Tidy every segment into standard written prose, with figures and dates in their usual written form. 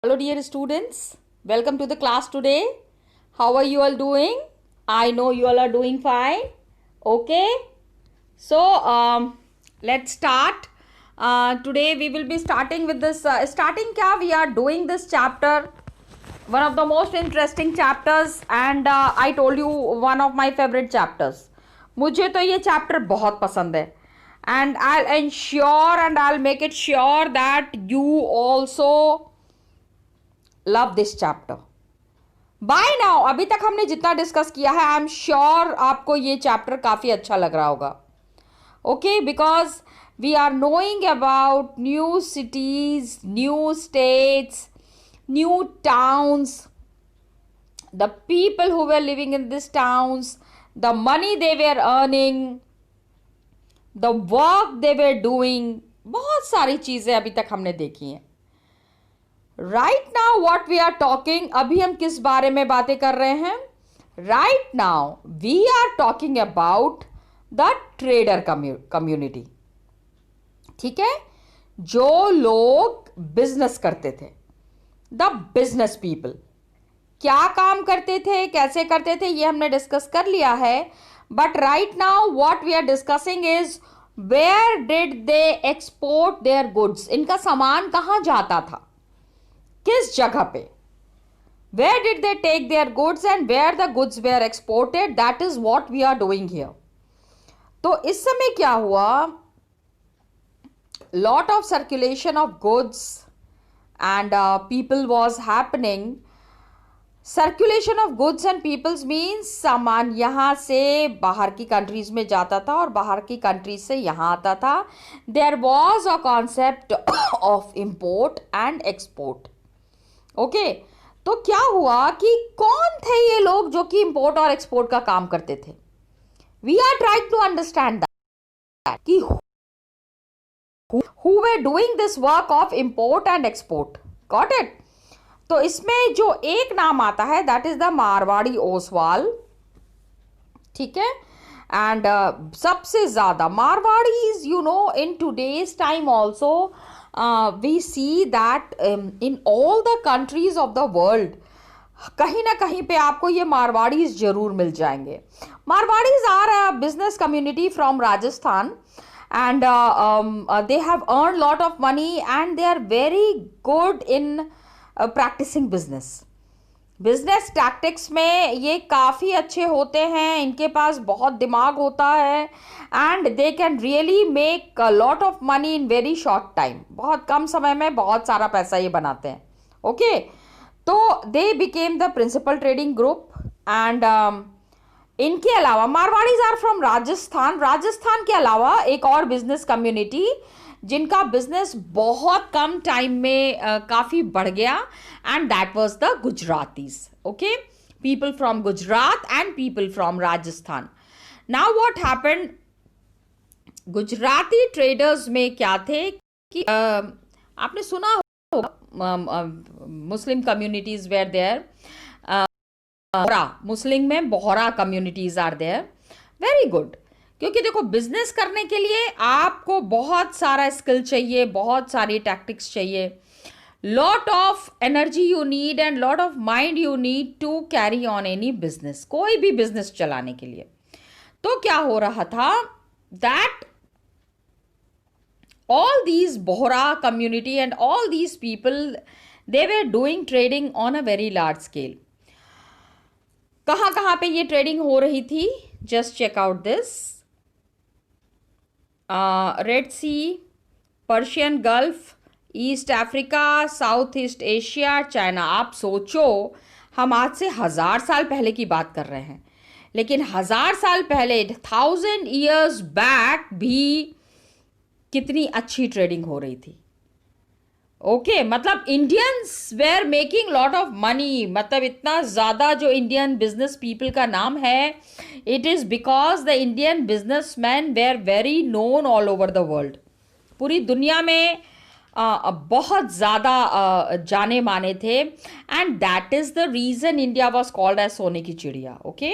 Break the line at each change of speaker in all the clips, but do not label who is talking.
Hello, dear students. Welcome to the class today. How are you all doing? I know you all are doing fine. Okay. So, let's start. Today we will be starting with this. We are doing this chapter, one of the most interesting chapters, and I told you one of my favorite chapters. मुझे तो ये chapter बहुत पसंद है, and I'll ensure and I'll make it sure that you also love this chapter by now. अभी तक हमने जितना डिस्कस किया है, आई एम श्योर आपको ये चैप्टर काफ़ी अच्छा लग रहा होगा. Okay, because we are knowing about new cities, new states, new towns, the people who were living in this towns, the money they were earning, the work they were doing. बहुत सारी चीज़ें अभी तक हमने देखी हैं. Right now what we are talking, अभी हम किस बारे में बातें कर रहे हैं? Right now we are talking about the trader community. ठीक है, जो लोग बिजनेस करते थे, द बिजनेस पीपल. क्या काम करते थे, कैसे करते थे, ये हमने डिस्कस कर लिया है. But right now what we are discussing is where did they export their goods. इनका सामान कहाँ जाता था, किस जगह पे? Where did they take their goods and where the goods were exported. That is what we are doing here. तो इस समय क्या हुआ, lot of circulation of goods and people was happening. Circulation of goods and peoples means सामान यहाँ से बाहर की कंट्रीज में जाता था और बाहर की कंट्रीज से यहाँ आता था. There was a concept of import and export. Okay, तो क्या हुआ कि कौन थे ये लोग जो कि इंपोर्ट और एक्सपोर्ट का काम करते थे? We are trying to understand that कि who were doing this work of import and export. Got it? तो इसमें जो एक नाम आता है that is the Marwari Oswal. ठीक है, एंड सबसे ज्यादा Marwaris, you know, in today's time also we see that in all the countries of the world, कहीं ना कहीं पे आपको ये मारवाड़ीज जरूर मिल जाएंगे. Marwaris are a business community from Rajasthan and they have earned lot of money and they are very good in practicing business. Business tactics में ये काफ़ी अच्छे होते हैं, इनके पास बहुत दिमाग होता है and they can really make a lot of money in very short time. बहुत कम समय में बहुत सारा पैसा ये बनाते हैं. ओके, तो they became the principal trading group and इनके अलावा मारवाड़ीज आर फ्रॉम राजस्थान. राजस्थान के अलावा एक और बिजनेस कम्युनिटी जिनका बिजनेस बहुत कम टाइम में काफ़ी बढ़ गया and that was the Gujaratis. Okay, people from Gujarat and people from Rajasthan. Now what happened, Gujarati traders में क्या थे कि आपने सुना होगा Muslim communities were there, Muslim में Bohra communities are there. Very good, क्योंकि देखो बिजनेस करने के लिए आपको बहुत सारा स्किल चाहिए, बहुत सारी टैक्टिक्स चाहिए, lot of energy you need and lot of mind you need to carry on any business, कोई भी बिजनेस चलाने के लिए. तो क्या हो रहा था that all these Bohra community and all these people, they were doing trading on a very large scale. कहाँ पे ये ट्रेडिंग हो रही थी? Just check out this. Red Sea, Persian Gulf, East Africa, South East Asia, China. आप सोचो, हम आज से 1000 साल पहले की बात कर रहे हैं, लेकिन 1000 साल पहले 1000 years बैक भी कितनी अच्छी ट्रेडिंग हो रही थी. ओके, मतलब Indians were making lot of money. मतलब इतना ज़्यादा जो इंडियन बिजनेस पीपल का नाम है, it is because the Indian business man were very known all over the world. पूरी दुनिया में बहुत ज़्यादा जाने माने थे and that is the reason India was called as सोने की चिड़िया. ओके,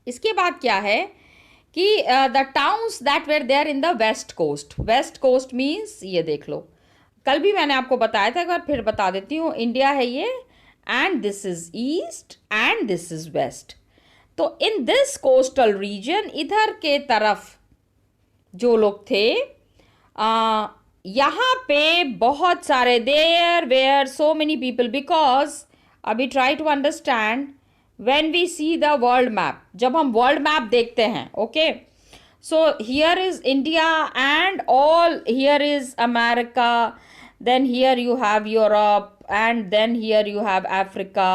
इसके बाद क्या है कि the towns that were there in the west coast. West coast means ये देख लो, कल भी मैंने आपको बताया था, एक बार फिर बता देती हूँ. इंडिया है ये, and this is east and this is west. तो इन दिस कोस्टल रीजन, इधर के तरफ जो लोग थे, यहाँ पे बहुत सारे, there were so many people, because अभी try to understand when we see the world map. जब हम वर्ल्ड मैप देखते हैं, okay, so here is India and all, here is America, then here you have Europe, and then here you have Africa.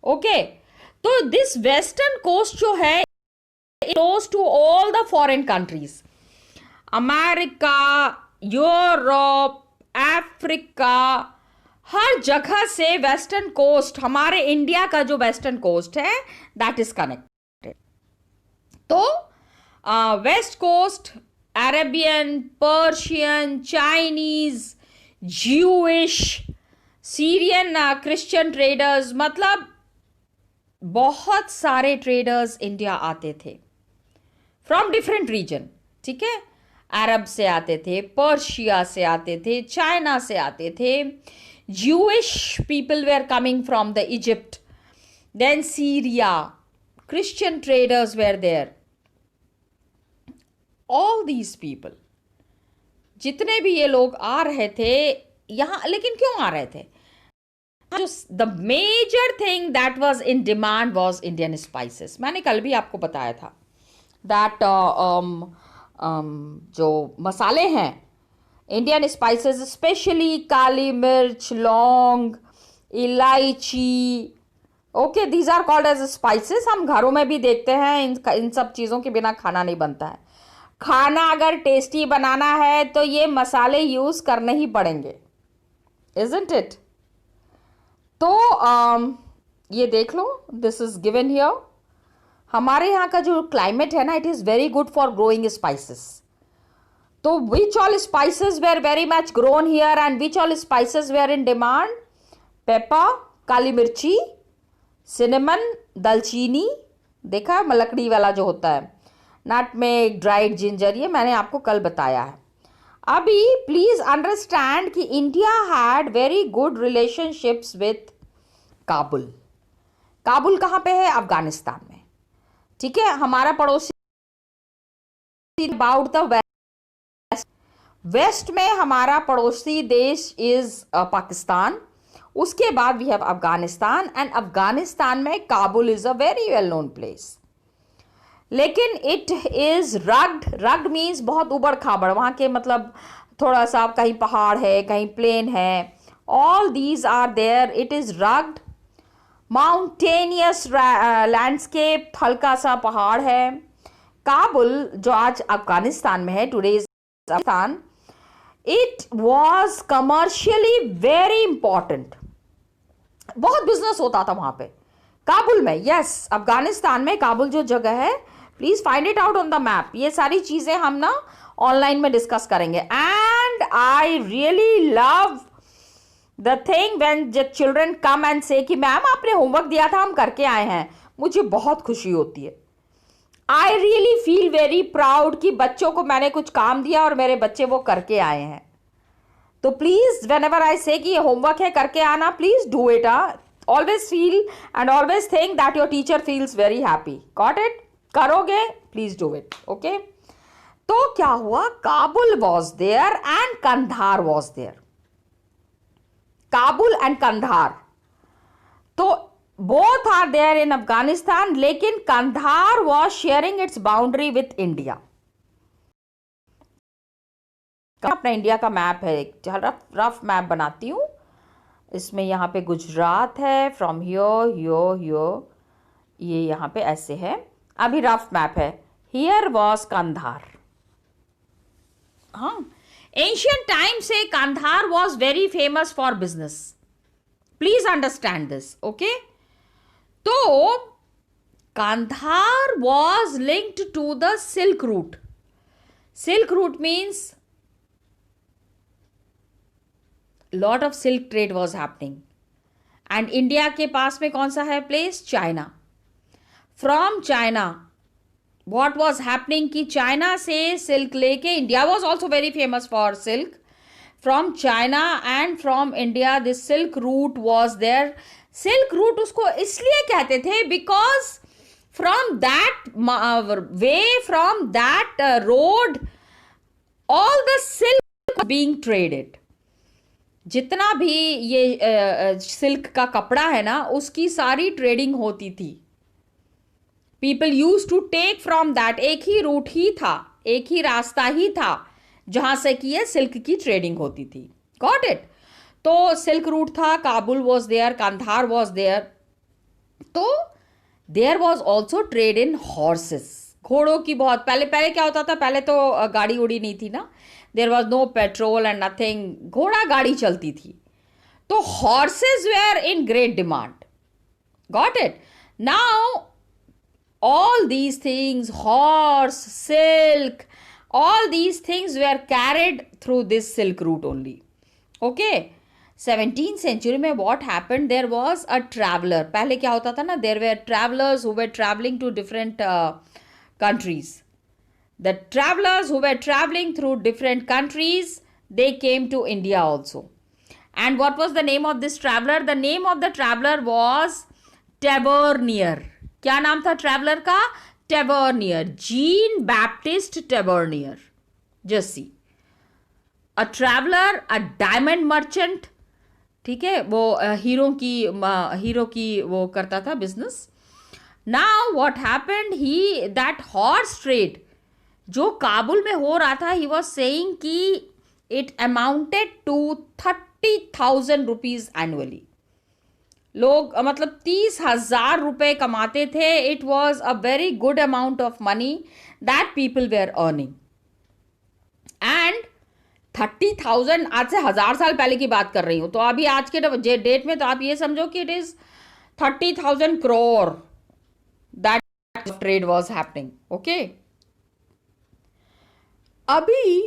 Okay, तो this western coast जो है close to all the foreign countries, America, Europe, Africa, हर जगह से western coast, हमारे India का जो western coast है, दैट इज कनेक्टेड. तो west coast, Arabian, Persian, Chinese, Jewish, Syrian, Christian traders, मतलब बहुत सारे ट्रेडर्स इंडिया आते थे फ्रॉम डिफरेंट रीजन. ठीक है, अरब से आते थे, पर्शिया से आते थे, चाइना से आते थे, Jewish people were coming from the Egypt, then Syria, Christian traders were there. All these people, जितने भी ये लोग आ रहे थे यहाँ, लेकिन क्यों आ रहे थे? The major thing that was in demand was Indian spices. मैंने कल भी आपको बताया था दैट जो मसाले हैं, इंडियन स्पाइसेस, स्पेशली काली मिर्च, लौंग, इलायची, okay, these are called as spices. हम घरों में भी देखते हैं, इन सब चीज़ों के बिना खाना नहीं बनता है. खाना अगर टेस्टी बनाना है तो ये मसाले यूज करने ही पड़ेंगे, isn't it? तो ये देख लो, दिस इज गिवन हियर. हमारे यहाँ का जो क्लाइमेट है ना, it is very good for growing spices. तो which all spices were very much grown here and which all spices were in demand? Pepper, काली मिर्ची, सिनेमन, दालचीनी, देखा लकड़ी वाला जो होता है, नटमेग, ड्राइड जिंजर, ये मैंने आपको कल बताया है. अभी प्लीज अंडरस्टैंड कि India had very good relationships with Kabul. Kabul कहाँ पे है? अफगानिस्तान में. ठीक है, हमारा पड़ोसी. अबाउट द वेस्ट, वेस्ट में हमारा पड़ोसी देश इज पाकिस्तान. उसके बाद we have Afghanistan, and Afghanistan में Kabul is a very well known place. लेकिन it is rugged. Rugged means बहुत उबड़ खाबड़, वहाँ के मतलब थोड़ा सा कहीं पहाड़ है, कहीं प्लेन है, all these are there. It is rugged, mountainous landscape, हल्का सा पहाड़ है. काबुल जो आज अफगानिस्तान में है, today is Afghanistan, it was commercially very important. बहुत बिजनेस होता था वहाँ पे काबुल में. यस, अफगानिस्तान में काबुल जो जगह है, please find it out on the map. ये सारी चीजें हम ना ऑनलाइन में डिस्कस करेंगे. And I really love the thing when the children come and से कि मैम आपने होमवर्क दिया था, हम करके आए हैं. मुझे बहुत खुशी होती है. I really feel very proud कि बच्चों को मैंने कुछ काम दिया और मेरे बच्चे वो करके आए हैं. तो प्लीज वेन एवर आई से कि ये होमवर्क है, करके आना, please do it. Always feel and always think that your teacher feels very happy. Got it? करोगे, please do it. Okay? तो क्या हुआ? Kabul was there and Kandahar was there. Kabul and Kandahar, तो both are there in Afghanistan, लेकिन Kandahar was sharing its boundary with India. अपना India का map है, एक रफ मैप बनाती हूँ. इसमें यहाँ पे गुजरात है, फ्रॉम हियर, ये यहाँ पे ऐसे है. अभी रफ मैप है. Here was Kandahar. हाँ, एंशियंट टाइम से Kandahar was very famous for business. Please understand this. Okay, तो Kandahar was linked to the silk route. Silk route means lot of silk trade was happening. And India के पास में कौन सा है place? China. From China what was happening कि China से silk लेके, India was also very famous for silk. From China and from India this silk route was there. Silk route उसको इसलिए कहते थे because from that way, from that road, all the silk being traded. जितना भी ये silk का कपड़ा है ना, उसकी सारी ट्रेडिंग होती थी. People use to take from that. एक ही रूट ही था, एक ही रास्ता ही था जहां से कि ये सिल्क की ट्रेडिंग होती थी. Got it. तो सिल्क रूट था. Kabul was there, Kandahar was there. तो there was also trade in horses. घोड़ों की बहुत पहले पहले क्या होता था, पहले तो गाड़ी उड़ी नहीं थी ना. There was no petrol and nothing. घोड़ा गाड़ी चलती थी. तो horses were in great demand. Got it. Now all these things, horse, silk, all these things were carried through this silk route only. Okay. 17th century में what happened, there was a traveler. पहले क्या होता था ना, there were travelers who were traveling to different countries. The travelers who were traveling through different countries, they came to India also. And what was the name of this traveler? The name of the traveler was Tavernier. क्या नाम था traveller का? Tavernier. Jean Baptiste Tavernier. Just see, a traveller, a diamond merchant. ठीक है, वो हीरो की वो करता था business. Now what happened, he that horse trade जो काबुल में हो रहा था, ही वाज सेइंग कि it amounted to 30,000 rupees annually. लोग मतलब 30,000 रुपए कमाते थे. It was a very good amount of money that people were earning. And 30,000 आज से 1,000 साल पहले की बात कर रही हूं. तो अभी आज के डेट में तो आप ये समझो कि it is 30,000 crore that trade was happening. Okay. अभी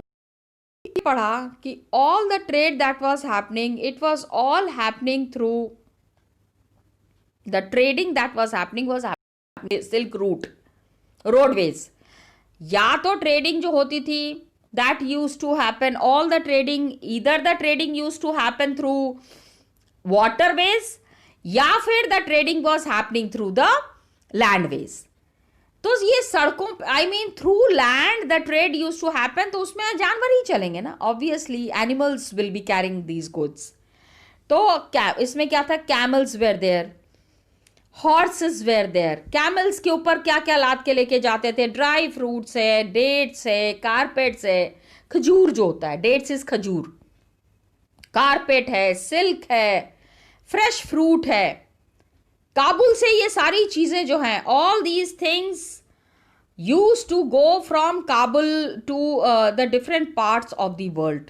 पढ़ा कि all the trade that was happening, it was all happening through the trading that was happening silk route, roadways. या तो ट्रेडिंग जो होती थी that used to happen, all the trading, either the trading used to happen through waterways या फिर the trading was happening through the landways. तो ये सड़कों, I mean through land the trade used to happen. तो उसमें जानवर ही चलेंगे ना, obviously animals will be carrying these goods. तो क्या इसमें क्या था, camels were there, horses were there. Camels के ऊपर क्या क्या लाद के लेके जाते थे? ड्राई फ्रूट्स है, डेट्स है, कारपेट्स है. खजूर जो होता है, डेट्स इज खजूर, कारपेट है, सिल्क है, फ्रेश फ्रूट है. काबुल से ये सारी चीजें जो हैं, all these things use to go from Kabul to the different parts of the world.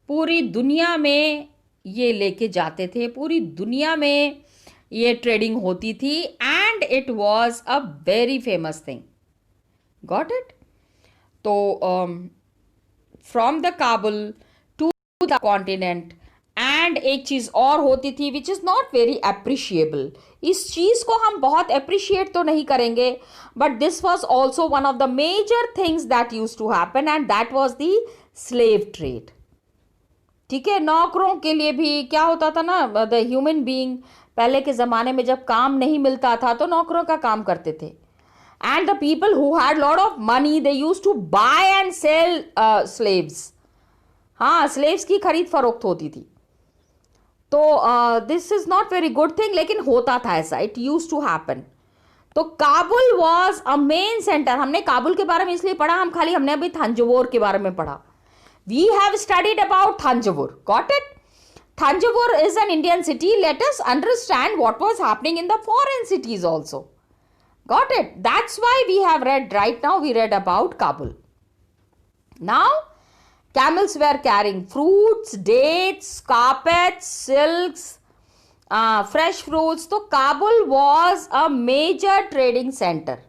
पूरी दुनिया में ये लेके जाते थे. पूरी दुनिया में ये ट्रेडिंग होती थी. And it was a very famous thing. Got it. तो from the Kabul to the continent. And एक चीज और होती थी which is not very appreciable. इस चीज को हम बहुत अप्रिशिएट तो नहीं करेंगे, but this was also one of the major things that use to happen, and that was the slave trade. ठीक है. नौकरों के लिए भी क्या होता था ना, द ह्यूमन बीइंग, पहले के ज़माने में जब काम नहीं मिलता था तो नौकरों का काम करते थे. And the people who had lot of money, they use to buy and sell slaves. हाँ, स्लेव्स की खरीद फरोख्त होती थी. तो this is not very good thing, लेकिन होता था ऐसा. It use to happen. तो Kabul was a main centre. हमने काबुल के बारे में इसलिए पढ़ा, हमने अभी थंजावुर के बारे में पढ़ा. We have studied about Thanjavur. Got it. Thanjavur is an Indian city. Let us understand what was happening in the foreign cities also. Got it? That's why we have read, right now we read about Kabul. Now, camels were carrying fruits, dates, carpets, silks, fresh fruits. So Kabul was a major trading center.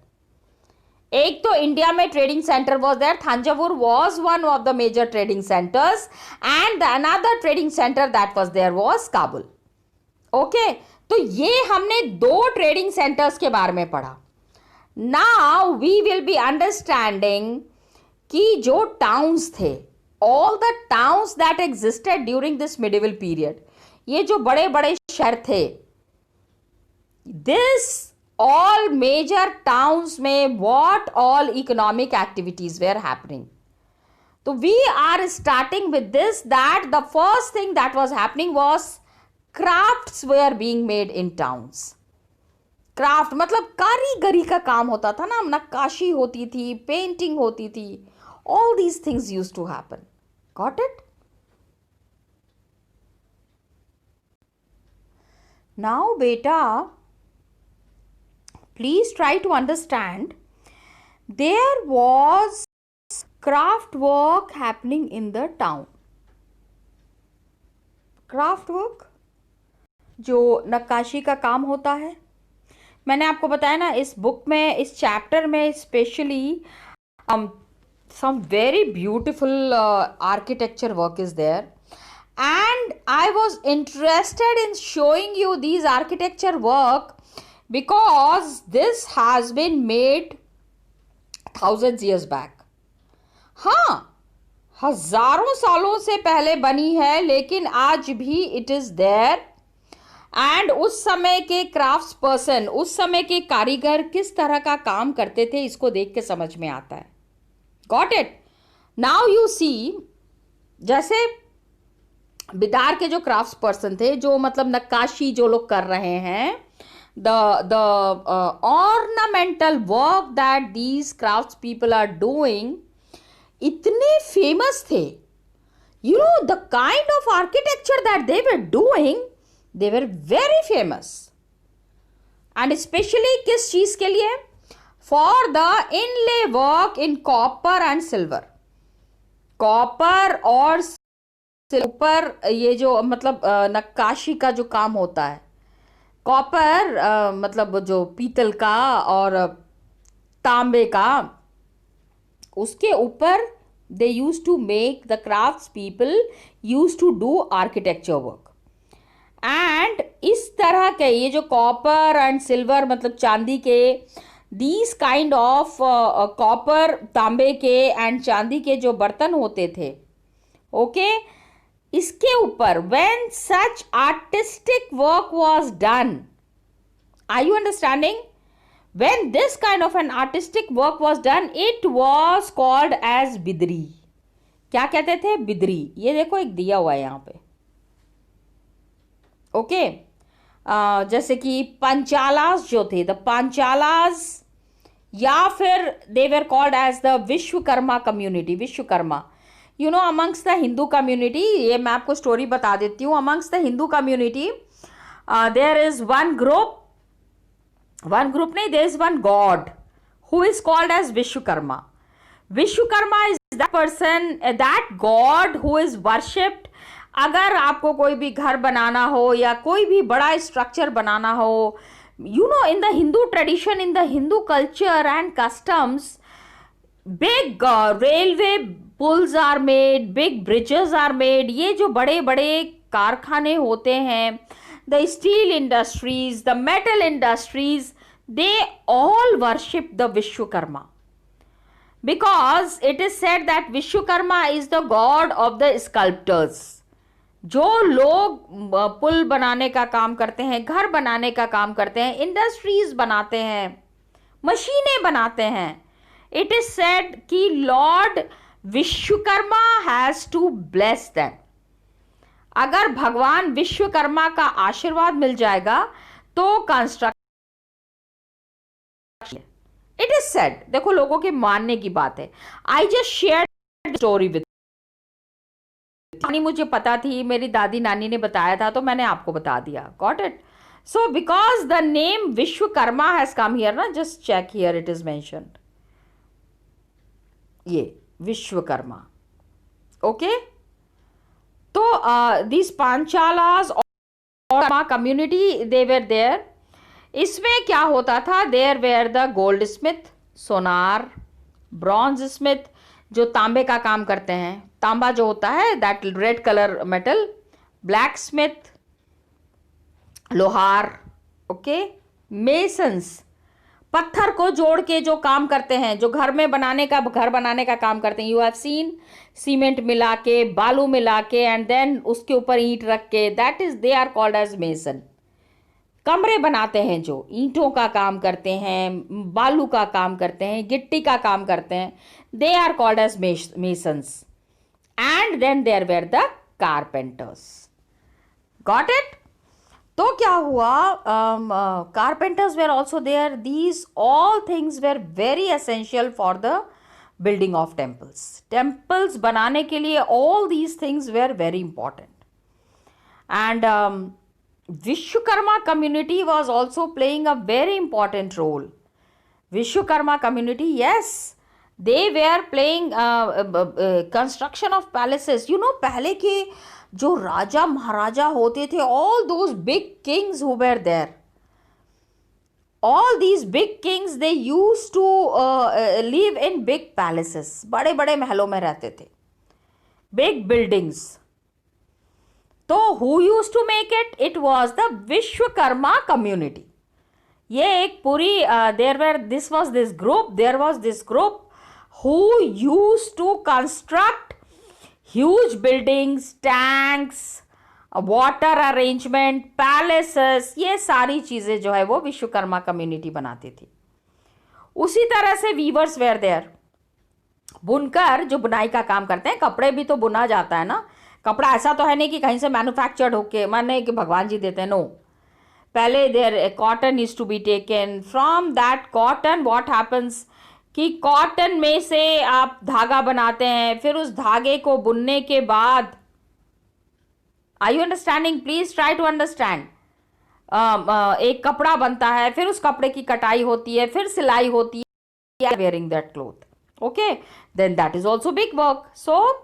एक तो India में trading centre was there. Thanjavur was one of the major trading centres, and the another trading centre that was there was Kabul. Okay. तो ये हमने 2 trading centres के बारे में पढ़ा. Now we will be understanding कि जो टाउन्स थे, all the towns that existed during this medieval period, ये जो बड़े बड़े शहर थे, this all major towns में what all economic activities were happening. So we are starting with this, that the first thing that was happening was crafts were being made in towns. Craft मतलब कारीगरी का काम होता था ना, नक्काशी होती थी, पेंटिंग होती थी, all these things use to happen. Got it? Now बेटा, please try to understand. There was craft work happening in the town. Craft work जो नक्काशी का काम होता है, मैंने आपको बताया ना, इस बुक में, इस चैप्टर में specially some very beautiful architecture work is there, and I was interested in showing you these architecture work because this has been made thousands years back. हाँ, हजारों सालों से पहले बनी है, लेकिन आज भी it is there. एंड उस समय के क्राफ्ट्स पर्सन, उस समय के कारीगर किस तरह का काम करते थे, इसको देख के समझ में आता है. Got it? Now you see, जैसे बिदार के जो क्राफ्ट्स पर्सन थे, जो मतलब नक्काशी जो लोग कर रहे हैं, the ornamental work that these crafts people are doing, इतने फेमस थे. You know the kind of architecture that they were doing, they were very famous. And especially किस चीज के लिए? For the inlay work in copper and silver. Copper और silver, ये जो मतलब नक्काशी का जो काम होता है, कॉपर मतलब जो पीतल का और तांबे का, उसके ऊपर they used to make, the crafts people used to do architecture work. And इस तरह के ये जो कॉपर एंड सिल्वर मतलब चांदी के, दीज काइंड ऑफ कॉपर, तांबे के एंड चांदी के जो बर्तन होते थे, ओके, इसके ऊपर when such artistic work was done, are you understanding? When this kind of an artistic work was done, it was called as Bidri. क्या कहते थे? बिदरी. ये देखो एक दिया हुआ है यहाँ पे, ओके. जैसे कि पंचालास जो थे, द पांचालास, या फिर they were called as the Vishwakarma community. Vishwakarma, you know, amongst the Hindu community, ये मैं आपको स्टोरी बता देती हूँ. Amongst the Hindu community there is one group नहीं, there is one god who is called as Vishwakarma. Vishwakarma is that person, that god who is worshipped. अगर आपको कोई भी घर बनाना हो या कोई भी बड़ा स्ट्रक्चर बनाना हो, you know, in the Hindu tradition, in the Hindu culture and customs, big railway pulls are made, big bridges are made. ये जो बड़े बड़े कारखाने होते हैं, the steel industries, the metal industries, they all worship the Vishwakarma. Because it is said that Vishwakarma is the god of the sculptors. जो लोग पुल बनाने का काम करते हैं, घर बनाने का काम करते हैं, इंडस्ट्रीज बनाते हैं, मशीनें बनाते हैं, इट इज सेड कि lord Vishwakarma has to bless them. अगर भगवान विश्वकर्मा का आशीर्वाद मिल जाएगा तो कंस्ट्रक्शन, इट इज सेड. देखो, लोगों के मानने की बात है. I just share story with, मुझे पता थी, मेरी दादी नानी ने बताया था, तो मैंने आपको बता दिया. Got it? So because the name Vishwakarma has come here ना, just check here, it is mentioned, ये विश्वकर्मा. ओके, तो दिस पांचालास और कम्युनिटी, दे वर देयर. इसमें क्या होता था? There were the goldsmith, सोनार, ब्रॉन्ज स्मिथ, जो तांबे का काम करते हैं, तांबा जो होता है, that red colour metal, black Smith, लोहार, ओके, मेसन्स, पत्थर को जोड़ के जो काम करते हैं, जो घर बनाने का काम करते हैं, यू हैव सीन, सीमेंट मिला के, बालू मिला के, एंड देन उसके ऊपर ईंट रख के, that is they are called as mason. कमरे बनाते हैं, जो ईंटों का काम करते हैं, बालू का काम करते हैं, गिट्टी का काम करते हैं, they are called as masons. And then there were the carpenters. Got it? तो क्या हुआ, carpenters were also there. These all things were very essential for the building of temples. Temples बनाने के लिए all these things were very important. And Vishwakarma community was also playing a very important role. Vishwakarma community, yes, they were playing construction of palaces. You know, पहले के जो राजा महाराजा होते थे, all those big kings who were there, all these big kings, they used to live in big palaces. बड़े बड़े महलों में रहते थे, big buildings. तो who used to make it? It was the Vishwakarma community. ये एक पूरी there was this group who used to construct huge buildings, tanks, water arrangement, palaces. ये सारी चीजें जो है वो विश्वकर्मा कम्युनिटी बनाती थी। उसी तरह से वीवर्स वेयर देयर। बुनकर जो बुनाई का काम करते हैं, कपड़े भी तो बुना जाता है ना। कपड़ा ऐसा तो है नहीं कि कहीं से मैन्युफैक्चर्ड होके, माने कि भगवान जी देते हैं, नो। पहले there cotton is to be taken from that cotton. What happens कि कॉटन में से आप धागा बनाते हैं, फिर उस धागे को बुनने के बाद, are you understanding? Please try to understand. एक कपड़ा बनता है, फिर उस कपड़े की कटाई होती है, फिर सिलाई होती है, wearing that cloth, okay, then that is also big work. So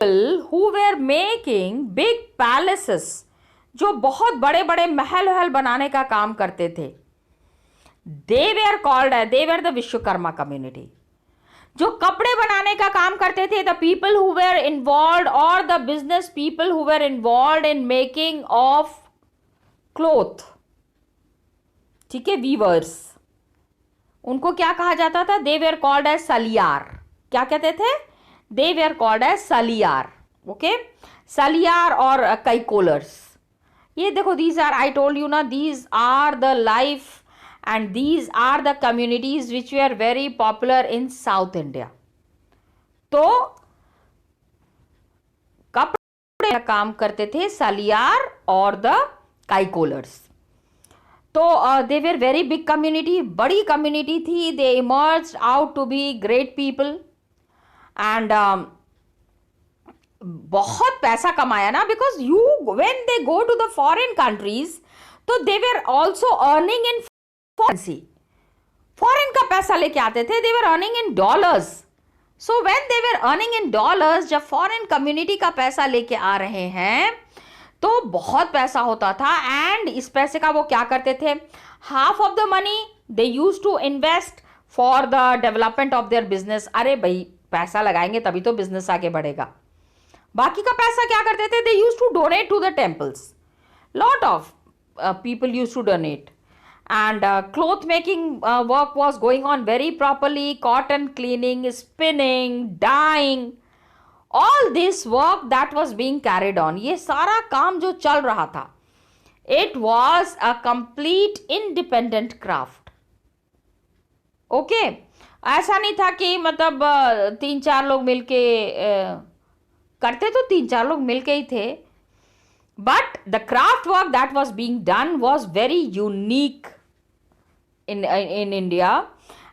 who were making big palaces, जो बहुत बड़े बड़े महल बनाने का काम करते थे, they were the Vishwakarma community. जो कपड़े बनाने का काम करते थे, the people who were involved, or the business people who were involved in making of cloth, ठीक है, weavers, उनको क्या कहा जाता था? they were called as Saliyar. क्या कहते थे? they were called as Saliyar, okay, Saliyar और कैकोलर्स। ये देखो, these are, I told you ना, these are the life and these are the communities which were very popular in South India. तो कपड़े का काम करते थे सलियार और द कैकोलर्स। तो they were very big community, बड़ी community थी। they emerged out to be great people. And बहुत पैसा कमाया ना, because when they go to the foreign countries, तो they were also earning in currency. Foreign का पैसा लेके आते थे, they were earning in dollars. So when they were earning in dollars, जब फॉरेन कम्युनिटी का पैसा लेके आ रहे हैं तो बहुत पैसा होता था। एंड इस पैसे का वो क्या करते थे? Half of the money they use to invest for the development of their business. अरे भाई, पैसा लगाएंगे तभी तो बिजनेस आगे बढ़ेगा। बाकी का पैसा क्या करते थे? They use to donate to the temples. Lot of people use to donate. And cloth making work was going on very properly. Cotton cleaning, spinning, dyeing, all this work that was being carried on. ये सारा काम जो चल रहा था, it was a complete independent craft, okay. ऐसा नहीं था कि मतलब 3-4 लोग मिलके करते, तो 3-4 लोग मिलके ही थे। But the craft work that was being done was very unique in India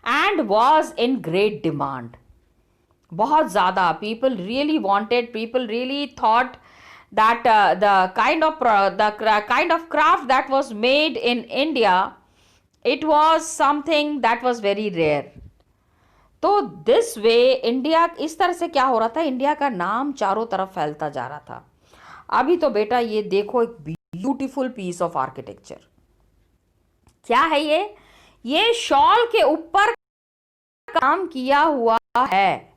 and was in great demand. बहुत ज़्यादा people really wanted, people really thought that the kind of craft that was made in India, it was something that was very rare. तो this way India, इस तरह से क्या हो रहा था, इंडिया का नाम चारों तरफ फैलता जा रहा था। अभी तो बेटा ये देखो, एक ब्यूटीफुल पीस ऑफ आर्किटेक्चर। क्या है ये शॉल के ऊपर काम किया हुआ है।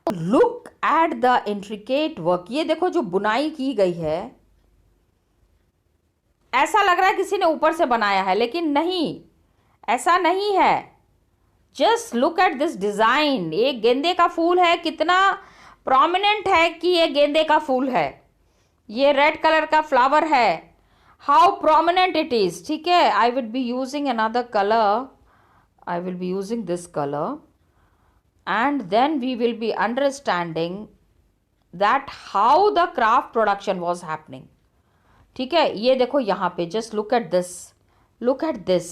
Look at the intricate work. ये देखो जो बुनाई की गई है, ऐसा लग रहा है किसी ने ऊपर से बनाया है, लेकिन नहीं, ऐसा नहीं है। Just look at this design. ये गेंदे का फूल है, कितना प्रोमिनेंट है कि ये गेंदे का फूल है। ये रेड कलर का फ्लावर है, हाउ प्रोमिनेंट इट इज। ठीक है, I will be using another colour, I will be using this colour and then we will be understanding that how the craft production was happening. ठीक है, ये देखो यहाँ पे, just look at this, look at this,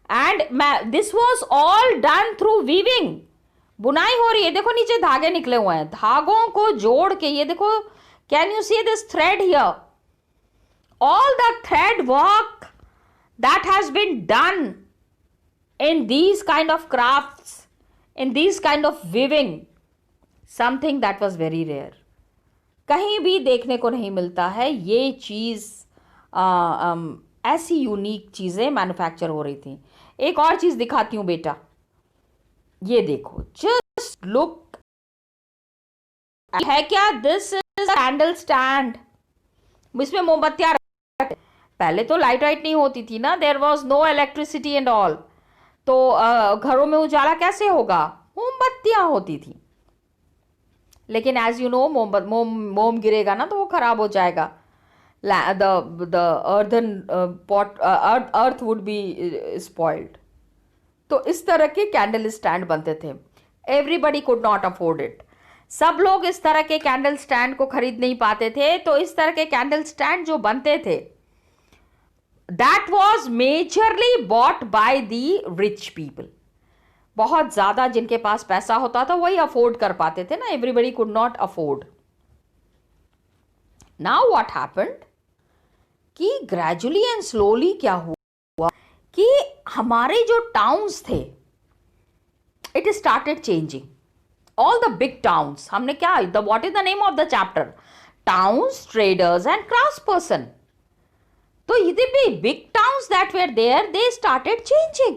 and this was all done through weaving. बुनाई हो रही है, देखो नीचे धागे निकले हुए हैं, धागों को जोड़ के, ये देखो, can you see this thread here, all the thread work that has been done in these kind of crafts, in these kind of weaving, something that was very rare, कहीं भी देखने को नहीं मिलता है। ये चीज़ ऐसी यूनिक चीज़ें मैन्युफैक्चर हो रही थी। एक और चीज़ दिखाती हूँ बेटा, ये देखो, जस्ट लुक, है क्या, दिस इज कैंडल स्टैंड। इसमें मोमबत्तियाँ, पहले तो लाइट वाइट नहीं होती थी ना, there was no electricity and all, तो घरों में उजाला कैसे होगा, मोमबत्तियां होती थी। लेकिन एज यू नो, मोम गिरेगा ना तो वो खराब हो जाएगा, the earthen pot, earth would be spoiled. तो इस तरह के कैंडल स्टैंड बनते थे। Everybody could not afford it, सब लोग इस तरह के कैंडल स्टैंड को खरीद नहीं पाते थे। तो इस तरह के कैंडल स्टैंड जो बनते थे, that was majorly bought by the rich people. बहुत ज़्यादा जिनके पास पैसा होता था वही अफोर्ड कर पाते थे ना, everybody could not afford. Now what happened कि gradually and slowly क्या हुआ कि हमारे जो टाउन्स थे, it started changing. All the big towns, हमने क्या, what is the name of the chapter? Towns, traders and craftsperson. तो ये भी big towns that were there, they started changing.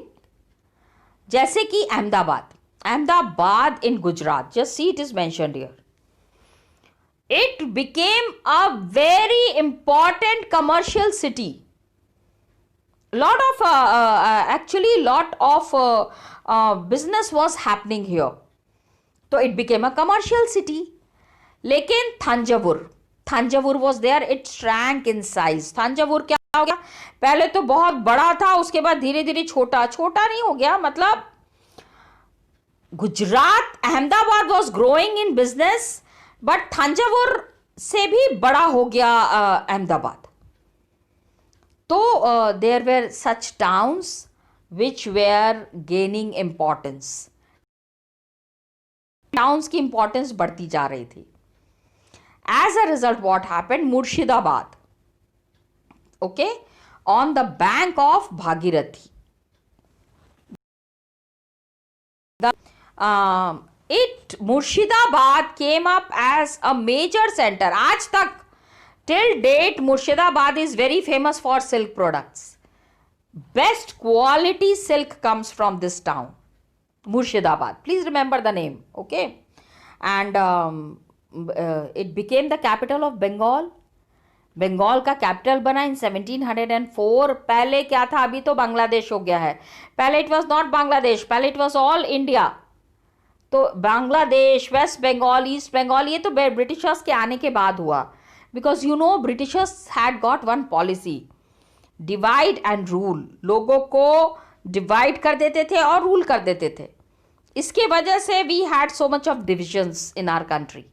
जैसे कि Ahmedabad, Ahmedabad in Gujarat, just see it is mentioned here, it became a very important commercial city. Actually lot of business was happening here, तो it became a commercial city. लेकिन Thanjavur was there, it shrank in size. Thanjavur क्या हो गया, पहले तो बहुत बड़ा था, उसके बाद धीरे धीरे छोटा नहीं हो गया, मतलब Gujarat, Ahmedabad was growing in business, but Thanjavur से भी बड़ा हो गया अहमदाबाद। तो there were such towns which were gaining importance, towns की importance बढ़ती जा रही थी। As a result, what happened? Murshidabad, okay, on the bank of Bhagirathi, Murshidabad came up as a major center. आज तक, till date, Murshidabad is very famous for silk products. Best quality silk comes from this town, Murshidabad. Please remember the name, okay? And it became the capital of Bengal. Bengal का capital बना इन 1704। पहले क्या था, अभी तो बांग्लादेश हो गया है, पहले इट वॉज नॉट बांग्लादेश, पहले इट वॉज ऑल इंडिया। तो बांग्लादेश, वेस्ट बंगाल, ईस्ट बंगाल, ये तो ब्रिटिशर्स के आने के बाद हुआ, because you know Britishers had got one policy, divide and rule. लोगों को डिवाइड कर देते थे और रूल कर देते थे। इसके वजह से we had so much of divisions in our country,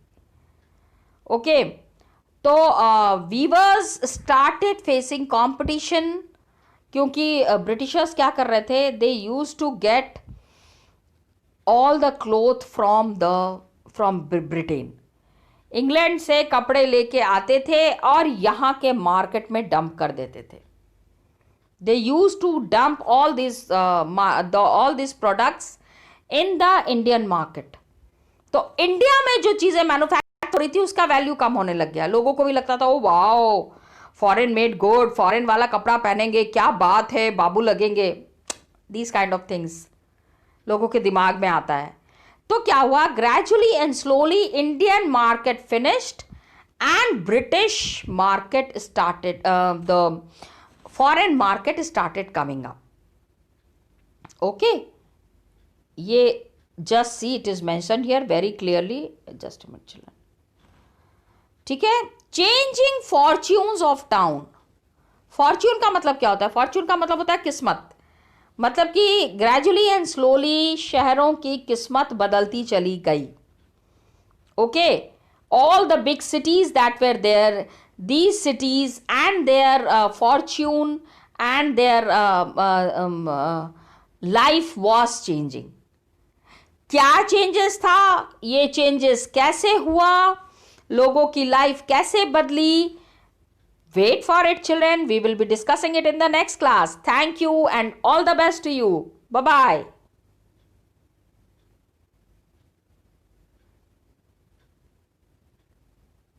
okay. तो वीवर्स स्टार्टेड फेसिंग कंपटीशन, क्योंकि ब्रिटिशर्स क्या कर रहे थे, they used to get all the cloth from Britain. England से कपड़े लेके आते थे और यहाँ के मार्केट में डंप कर देते थे। They used to dump all this products in the Indian market. तो इंडिया में जो चीज़ें मैन्युफैक्चर हो रही थी उसका वैल्यू कम होने लग गया। लोगों को भी लगता था oh wow, foreign made good, foreign वाला कपड़ा पहनेंगे, क्या बात है, बाबू लगेंगे, दीज काइंड ऑफ थिंग्स लोगों के दिमाग में आता है। तो क्या हुआ, gradually and slowly Indian market finished and British market started, the foreign market started coming up. Okay, ये just see, it is mentioned here very clearly. Just a minute children. ठीक है, changing fortunes of town. Fortune का मतलब क्या होता है? Fortune का मतलब होता है किस्मत. मतलब कि ग्रेजुअली एंड स्लोली शहरों की किस्मत बदलती चली गई. Okay, all the big cities that were there, these cities and their fortune and their life was changing. क्या चेंजेस था? ये चेंजेस कैसे हुआ? लोगों की लाइफ कैसे बदली? Wait for it, children. We will be discussing it in the next class. Thank you and all the best to you. Bye-bye.